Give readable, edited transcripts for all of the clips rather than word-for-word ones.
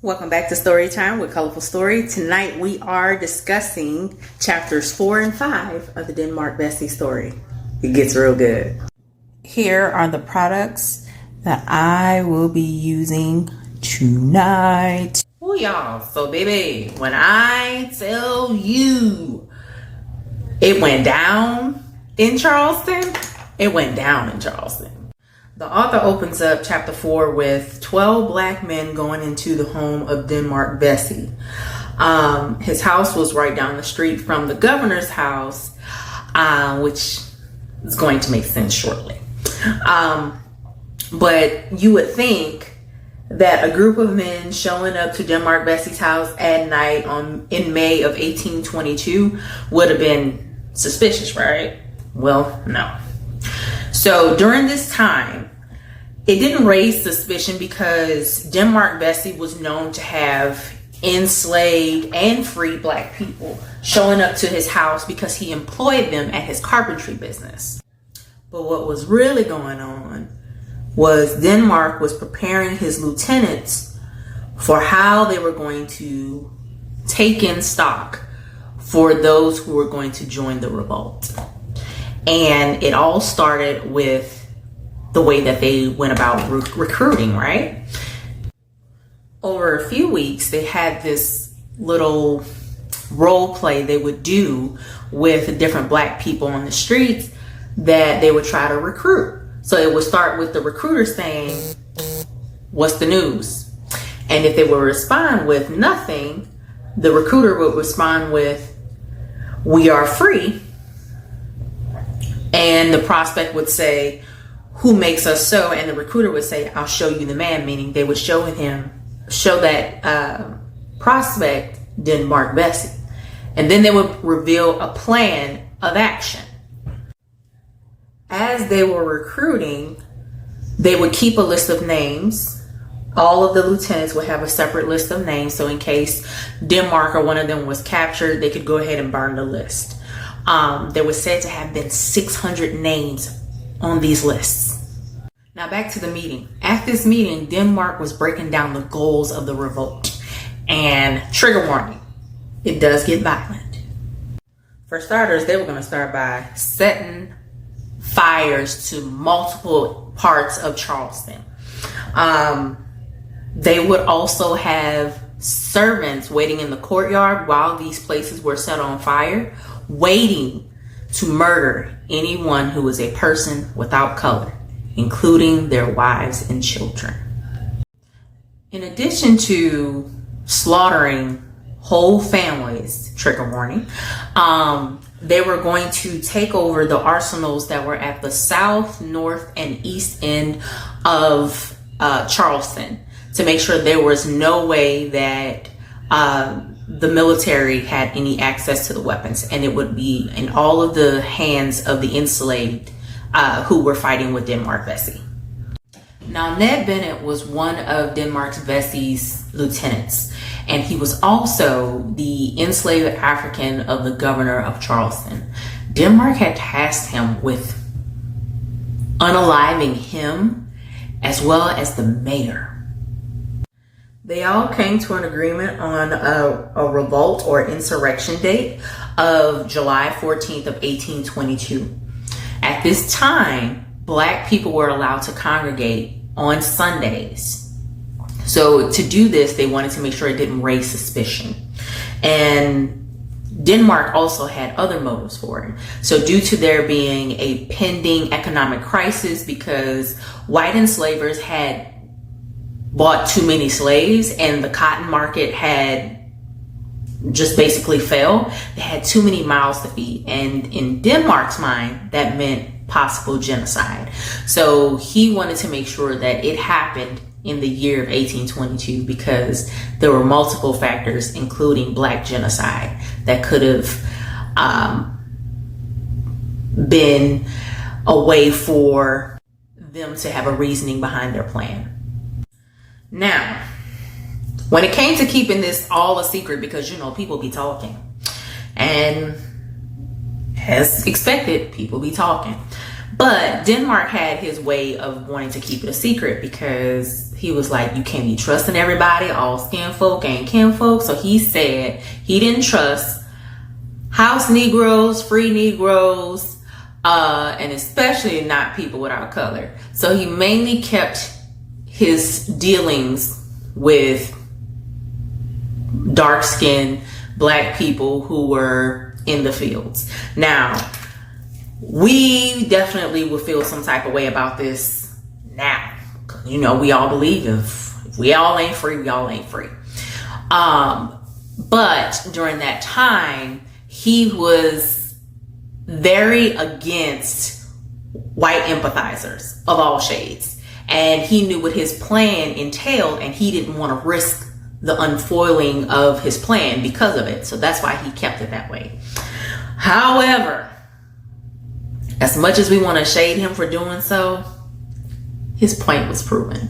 Welcome back to Story Time with Colorful Story. Tonight we are discussing chapters 4 and 5 of the Denmark Vesey story. It gets real good. Here are the products that I will be using tonight. Oh y'all, so baby, when I tell you it went down in Charleston, it went down in Charleston. The author opens up chapter 4 with 12 black men going into the home of Denmark Vesey. His house was right down the street from the governor's house, which is going to make sense shortly. But you would think that a group of men showing up to Denmark Vesey's house at night in May of 1822 would have been suspicious, right? Well, no. So during this time, it didn't raise suspicion because Denmark Vesey was known to have enslaved and freed black people showing up to his house because he employed them at his carpentry business. But what was really going on was Denmark was preparing his lieutenants for how they were going to take in stock for those who were going to join the revolt. And it all started with the way that they went about recruiting, right? Over a few weeks, they had this little role play they would do with different black people on the streets that they would try to recruit. So it would start with the recruiter saying, "What's the news?" And if they would respond with nothing, the recruiter would respond with, "We are free." And the prospect would say, "Who makes us so?" And the recruiter would say, "I'll show you the man," meaning they would show that prospect Denmark Vesey. And then they would reveal a plan of action. As they were recruiting, they would keep a list of names. All of the lieutenants would have a separate list of names. So in case Denmark or one of them was captured, they could go ahead and burn the list. There was said to have been 600 names on these lists. Now back to the meeting. At this meeting, Denmark was breaking down the goals of the revolt. And trigger warning, it does get violent. For starters, they were going to start by setting fires to multiple parts of Charleston. They would also have servants waiting in the courtyard while these places were set on fire, waiting to murder anyone who was a person without color, including their wives and children. In addition to slaughtering whole families, trigger warning, they were going to take over the arsenals that were at the south, north, and east end of Charleston to make sure there was no way that the military had any access to the weapons, and it would be in all of the hands of the enslaved who were fighting with Denmark Vesey. Now, Ned Bennett was one of Denmark Vesey's lieutenants, and he was also the enslaved African of the governor of Charleston. Denmark had tasked him with unaliving him as well as the mayor. They all came to an agreement on a revolt or insurrection date of July 14th of 1822. At this time, black people were allowed to congregate on Sundays. So to do this, they wanted to make sure it didn't raise suspicion. And Denmark also had other motives for it. So due to there being a pending economic crisis because white enslavers had bought too many slaves and the cotton market had just basically failed, they had too many mouths to feed. And in Denmark's mind, that meant possible genocide. So he wanted to make sure that it happened in the year of 1822 because there were multiple factors, including black genocide, that could have been a way for them to have a reasoning behind their plan. Now, when it came to keeping this all a secret, because people be talking, and as expected, people be talking, but Denmark had his way of wanting to keep it a secret because He was like, you can't be trusting everybody. All skin folk ain't kin folk. So he said he didn't trust house Negroes, free Negroes, and especially not people without color. So he mainly kept his dealings with dark-skinned black people who were in the fields. Now, we definitely would feel some type of way about this now. You know, we all believe if we all ain't free, we all ain't free. But during that time, he was very against white empathizers of all shades. And he knew what his plan entailed, and he didn't want to risk the unfoiling of his plan because of it. So that's why he kept it that way. However, as much as we want to shade him for doing so, his point was proven.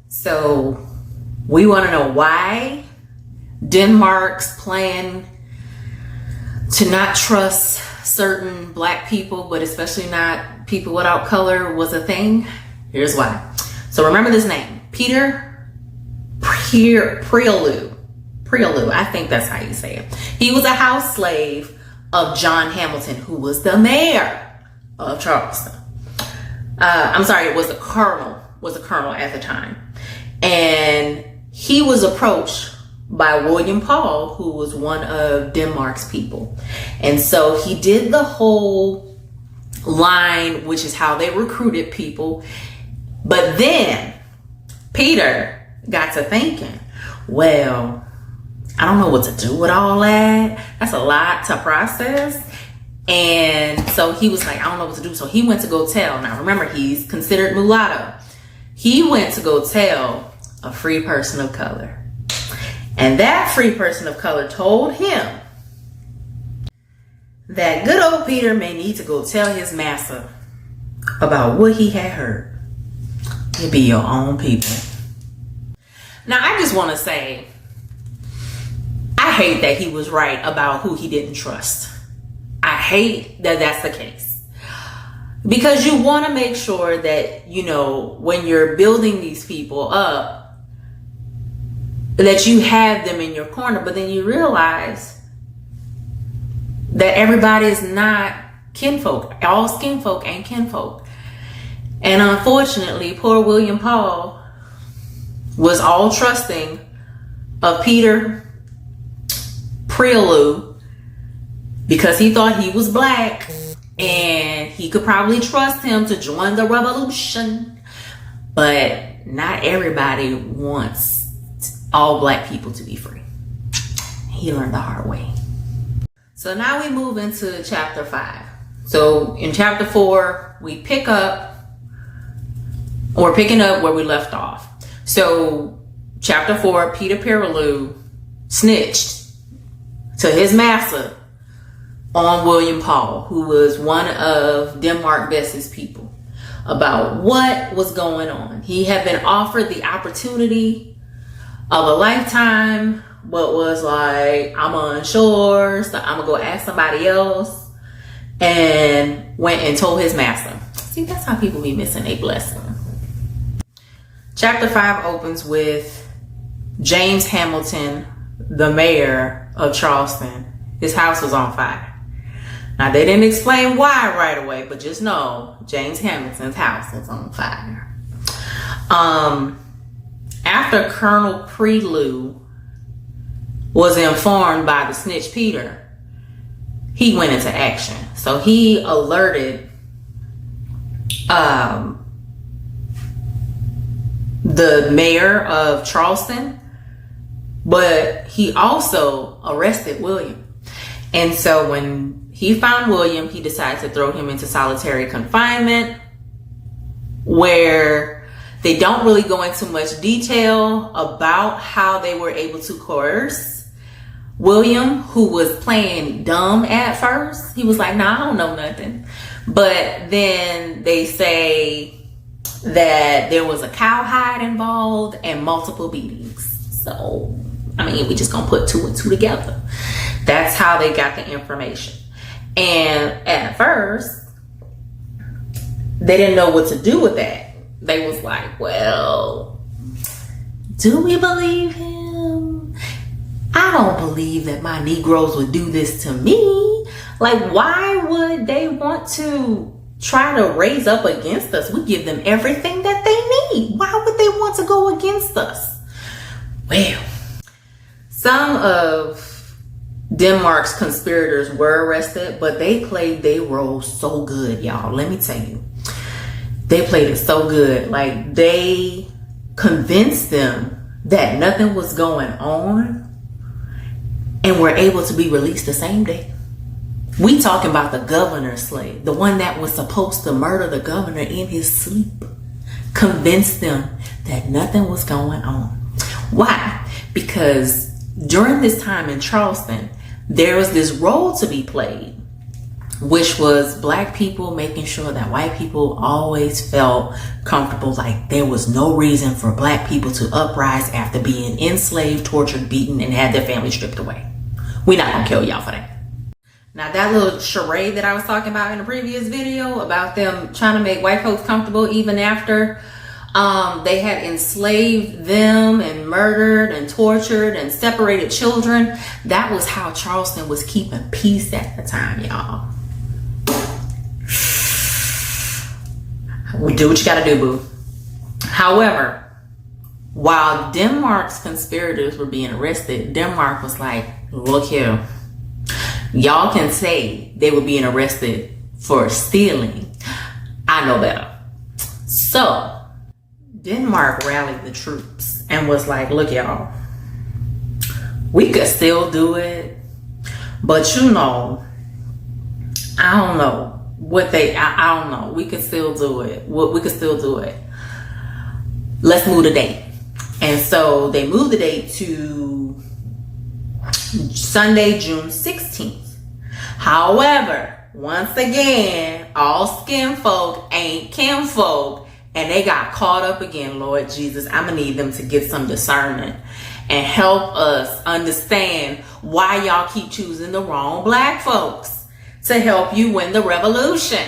So we want to know why Denmark's plan to not trust certain black people, but especially not people without color, was a thing. Here's why. So remember this name, Peter Prioleau. I think that's how you say it. He was a house slave of John Hamilton, who was the mayor of Charleston. I'm sorry, it was a colonel at the time. And he was approached by William Paul, who was one of Denmark's people. And so he did the whole line, which is how they recruited people. But then Peter got to thinking, well, I don't know what to do with all that. That's a lot to process. And so he was like, I don't know what to do. So he went to go tell. Now remember, he's considered mulatto. He went to go tell a free person of color. And that free person of color told him that good old Peter may need to go tell his master about what he had heard. It'd be your own people. Now, I just want to say, I hate that he was right about who he didn't trust. I hate that that's the case. Because you want to make sure that, you know, when you're building these people up, that you have them in your corner, but then you realize that everybody is not kinfolk. All skin folk ain't kinfolk. And unfortunately, poor William Paul was all trusting of Peter Prioleau because he thought he was black and he could probably trust him to join the revolution. But not everybody wants all black people to be free. He learned the hard way. So now we move into chapter 5. So in chapter 4, we're picking up where we left off. So chapter 4, Peter Prioleau snitched to his master on William Paul, who was one of Denmark Vesey's people, about what was going on. He had been offered the opportunity of a lifetime, but was like, I'm unsure, so I'm gonna go ask somebody else, and went and told his master. See, that's how people be missing a blessing. Chapter 5 opens with James Hamilton, the mayor of Charleston. His house was on fire. Now, they didn't explain why right away, but just know James Hamilton's house was on fire. After Colonel Prioleau was informed by the snitch Peter, he went into action. So he alerted the mayor of Charleston, but he also arrested William. And so when he found William, he decided to throw him into solitary confinement, where they don't really go into much detail about how they were able to coerce William, who was playing dumb at first. He was like, nah, I don't know nothing. But then they say that there was a cowhide involved and multiple beatings. So, I mean, we just gonna put 2 and 2 together. That's how they got the information. And at first, they didn't know what to do with that. they was like, well, do we believe him? I don't believe that my Negroes would do this to me. Like, why would they want to try to raise up against us? We give them everything that they need. Why would they want to go against us? Well, some of Denmark's conspirators were arrested, but they played their role so good, y'all. Let me tell you. They played it so good. Like, they convinced them that nothing was going on and were able to be released the same day. We talking about the governor's slave, the one that was supposed to murder the governor in his sleep. Convinced them that nothing was going on. Why? Because during this time in Charleston, there was this role to be played, which was black people making sure that white people always felt comfortable, like there was no reason for black people to uprise after being enslaved, tortured, beaten, and had their family stripped away. We're not gonna kill y'all for that. Now, that little charade that I was talking about in the previous video about them trying to make white folks comfortable even after they had enslaved them and murdered and tortured and separated children. That was how Charleston was keeping peace at the time, y'all. We do what you gotta do, boo. However, while Denmark's conspirators were being arrested, Denmark was like, look here, y'all can say they were being arrested for stealing. I know better. So Denmark rallied the troops and was like, look, y'all, we could still do it, but you know, I don't know what I don't know. We could still do it. We could still do it. Let's move the date. And so they moved the date to Sunday, June 16th. However, once again, all skin folk ain't kin folk. And they got caught up again. Lord Jesus, I'm going to need them to get some discernment and help us understand why y'all keep choosing the wrong black folks to help you win the revolution.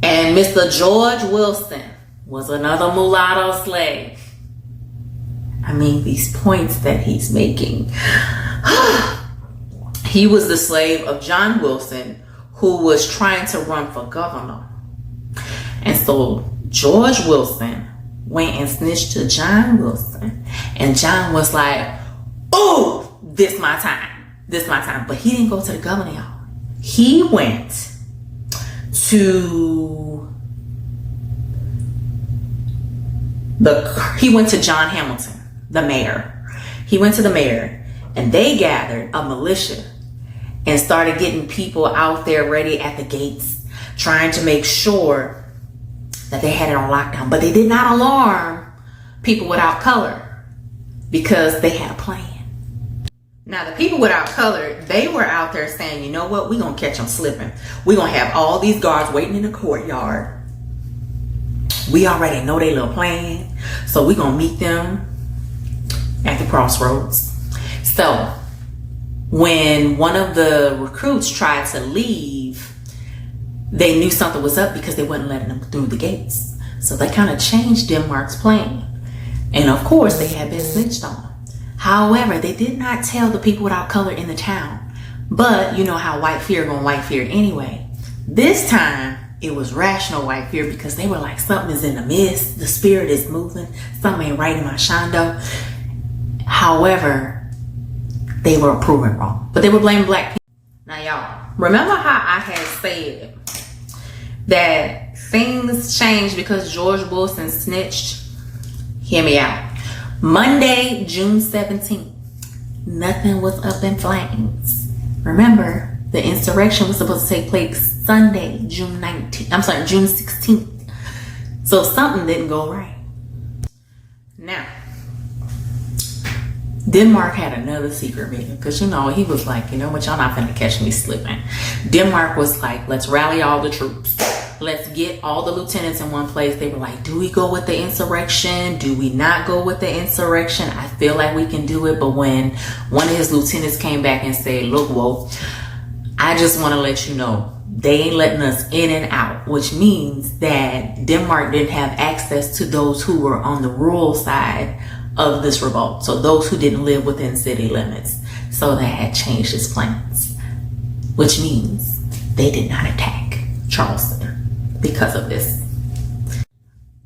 And Mr. George Wilson was another mulatto slave. I mean, these points that he's making. He was the slave of John Wilson, who was trying to run for governor. And so George Wilson went and snitched to John Wilson. And John was like, oh, this my time. This my time. But he didn't go to the governor, y'all. He went to John Hamilton, the mayor. He went to the mayor, and they gathered a militia and started getting people out there ready at the gates, trying to make sure that they had it on lockdown. But they did not alarm people without color because they had a plan. Now, the people without color, they were out there saying, you know what? We're going to catch them slipping. We're going to have all these guards waiting in the courtyard. We already know their little plan. So we're going to meet them at the crossroads. So when one of the recruits tried to leave, they knew something was up because they wasn't letting them through the gates. So they kind of changed Denmark's plan. And of course, they had been snitched on. However, they did not tell the people without color in the town. But you know how white fear gonna white fear anyway. This time, it was rational white fear because they were like, something is in the mist. The spirit is moving. Something ain't right in my shondo. However, they were proven wrong. But they were blaming black people. Now, y'all, remember how I had said that things changed because George Wilson snitched? Hear me out. Monday, June 17th, nothing was up in flames. Remember, the insurrection was supposed to take place Sunday, June 16th. So something didn't go right. Now, Denmark had another secret meeting because, you know, he was like, you know what, y'all not finna catch me slipping. Denmark was like, let's rally all the troops. Let's get all the lieutenants in one place. They were like, do we go with the insurrection? Do we not go with the insurrection? I feel like we can do it. But when one of his lieutenants came back and said, look, whoa, I just want to let you know, they ain't letting us in and out, which means that Denmark didn't have access to those who were on the rural side of this revolt. So those who didn't live within city limits. So that had changed its plans, which means they did not attack Charleston because of this.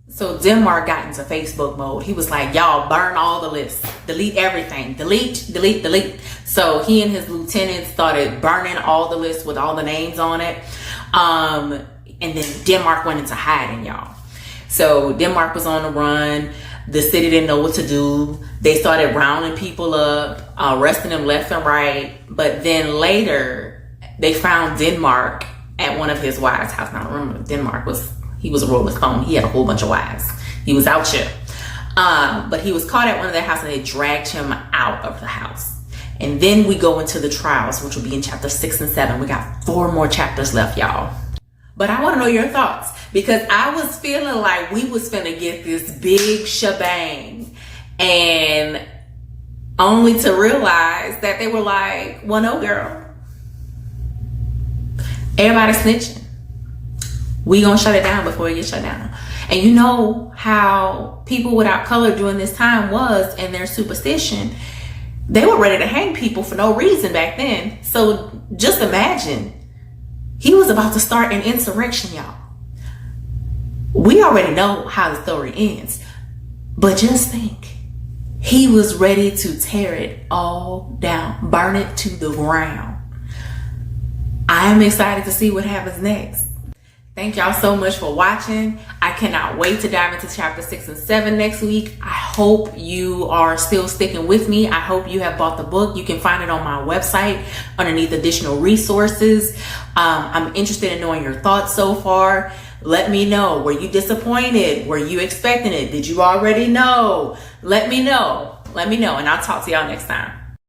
So Denmark got into Facebook mode. He was like, y'all burn all the lists, delete everything, delete. So he and his lieutenants started burning all the lists with all the names on it. And then Denmark went into hiding, y'all. So Denmark was on the run. The city didn't know what to do. They started rounding people up, arresting them left and right. But then later they found Denmark at one of his wives' house. Now remember, he was a rolling stone. He had a whole bunch of wives. He was out here. But he was caught at one of their houses and they dragged him out of the house. And then we go into the trials, which will be in chapter 6 and 7. We got 4 more chapters left, y'all. But I want to know your thoughts, because I was feeling like we was finna get this big shebang, and only to realize that they were like, well, no, girl. Everybody snitching. We gonna shut it down before it gets shut down. And you know how people without color during this time was, and their superstition, they were ready to hang people for no reason back then. So just imagine, he was about to start an insurrection, y'all. We already know how the story ends, but just think, he was ready to tear it all down, burn it to the ground. I am excited to see what happens next. Thank y'all so much for watching. I cannot wait to dive into chapter 6 and 7 next week. I hope you are still sticking with me. I hope you have bought the book. You can find it on my website underneath additional resources. I'm interested in knowing your thoughts so far. Let me know. Were you disappointed? Were you expecting it? Did you already know? Let me know. And I'll talk to y'all next time.